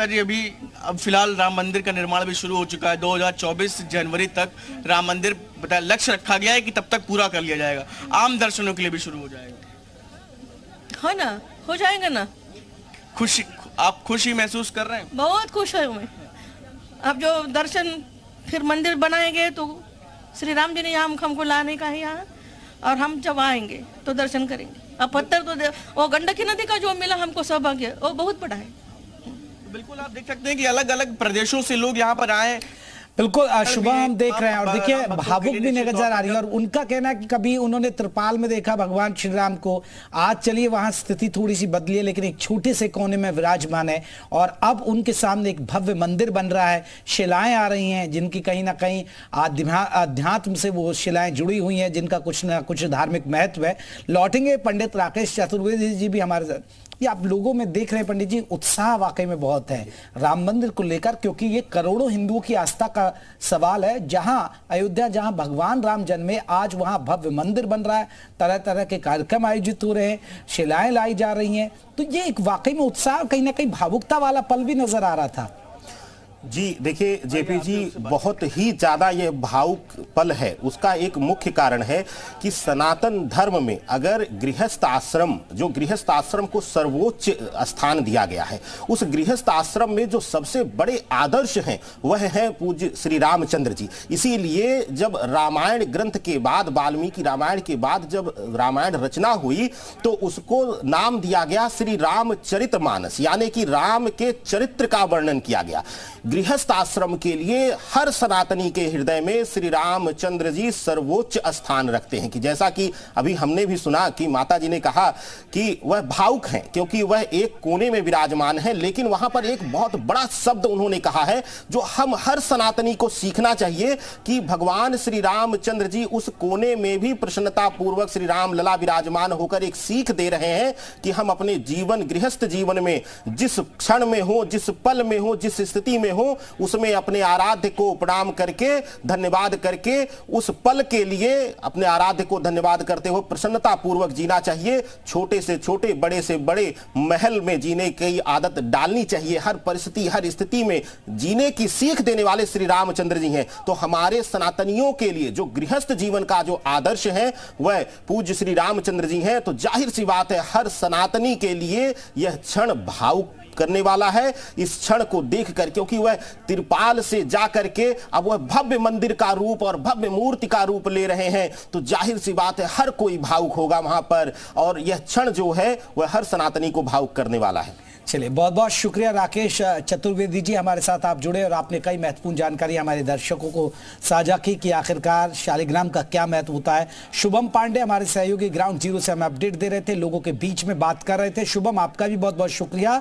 जी अभी अब फिलहाल राम मंदिर का निर्माण भी शुरू हो चुका है। 2024 जनवरी तक राम मंदिर बताया लक्ष्य रखा गया है कि तब तक पूरा कर लिया जाएगा। आम दर्शनों के लिए भी शुरू हो जाएगा। है ना, हो जाएगा ना। खुशी, आप खुशी महसूस कर रहे हैं? बहुत खुश है मैं। अब जो दर्शन फिर मंदिर बनाएंगे तो श्री राम जी ने यहाँ हमको लाने का है यहाँ, और हम जब आएंगे तो दर्शन करेंगे। अब पत्थर तो वो गंडकी नदी का जो मिला हमको सौभाग्य, वो बहुत बड़ा है। बिल्कुल आप देख सकते हैं कि अलग अलग प्रदेशों से लोग यहाँ पर आए। बिल्कुल शुभम हम देख रहे हैं, और देखिए भावुक भी नजर आ रही है। और उनका कहना है कि कभी उन्होंने त्रिपाल में देखा भगवान श्री राम को, आज चलिए वहां स्थिति थोड़ी सी बदली है लेकिन एक छोटे से कोने में विराजमान है। और अब उनके सामने एक भव्य मंदिर बन रहा है, शिलाएं आ रही हैं जिनकी कहीं ना कहीं अध्यात्म से वो शिलाएं जुड़ी हुई हैं, जिनका कुछ ना कुछ धार्मिक महत्व है। लौटेंगे पंडित राकेश चतुर्वेदी जी भी हमारे साथ। ये आप लोगों में देख रहे हैं पंडित जी, उत्साह वाकई में बहुत है राम मंदिर को लेकर, क्योंकि ये करोड़ों हिंदुओं की आस्था का सवाल है। जहां अयोध्या, जहां भगवान राम जन्मे, आज वहां भव्य मंदिर बन रहा है, तरह तरह के कार्यक्रम आयोजित हो रहे हैं, शिलाएं लाई जा रही हैं। तो ये एक वाकई में उत्साह, कहीं ना कहीं भावुकता वाला पल भी नजर आ रहा था। जी देखिए जेपी जी, बहुत ही ज्यादा ये भावुक पल है। उसका एक मुख्य कारण है कि सनातन धर्म में अगर गृहस्थ आश्रम, जो गृहस्थ आश्रम को सर्वोच्च स्थान दिया गया है, उस गृहस्थ आश्रम में जो सबसे बड़े आदर्श हैं वह है पूज्य श्री रामचंद्र जी। इसीलिए जब रामायण ग्रंथ के बाद, वाल्मीकि रामायण के बाद जब रामायण रचना हुई तो उसको नाम दिया गया श्री रामचरितमानस, यानी कि राम के चरित्र का वर्णन किया गया। गृहस्थ आश्रम के लिए हर सनातनी के हृदय में श्री रामचंद्र जी सर्वोच्च स्थान रखते हैं। कि जैसा कि अभी हमने भी सुना कि माता जी ने कहा कि वह भावुक हैं क्योंकि वह एक कोने में विराजमान है, लेकिन वहां पर एक बहुत बड़ा शब्द उन्होंने कहा है जो हम हर सनातनी को सीखना चाहिए कि भगवान श्री रामचंद्र जी उस कोने में भी प्रसन्नता पूर्वक श्री राम लला विराजमान होकर एक सीख दे रहे हैं कि हम अपने जीवन, गृहस्थ जीवन में जिस क्षण में हो, जिस पल में हो, जिस स्थिति में हो, उसमें अपने आराध्य को प्रणाम करके, धन्यवाद करके, उस पल के लिए अपने आराध्य को धन्यवाद करते हुए प्रसन्नता पूर्वक जीना चाहिए। छोटे से छोटे, बड़े से बड़े महल में जीने की आदत डालनी चाहिए। हर परिस्थिति, हर स्थिति में जीने की सीख देने वाले श्री रामचंद्र जी हैं। तो हमारे सनातनियों के लिए जो गृहस्थ जीवन का जो आदर्श है वह पूज्य श्री रामचंद्र जी हैं। तो जाहिर सी बात है हर सनातनी के लिए यह क्षण भावुक करने वाला है। इस क्षण को देखकर, क्योंकि वह तिरपाल से जाकर के अब वह भव्य मंदिर का रूप और भव्य मूर्ति का रूप ले रहे हैं, तो जाहिर सी बात है हर कोई भावुक होगा वहां पर, और यह क्षण जो है वह हर सनातनी को भावुक करने वाला है। चलिए, बहुत बहुत शुक्रिया राकेश चतुर्वेदी जी, हमारे साथ आप जुड़े और आपने कई महत्वपूर्ण जानकारी हमारे दर्शकों को साझा की कि आखिरकार शालिग्राम का क्या महत्व होता है। शुभम पांडे हमारे सहयोगी ग्राउंड जीरो से हमें अपडेट दे रहे थे, लोगों के बीच में बात कर रहे थे। शुभम, आपका भी बहुत बहुत शुक्रिया।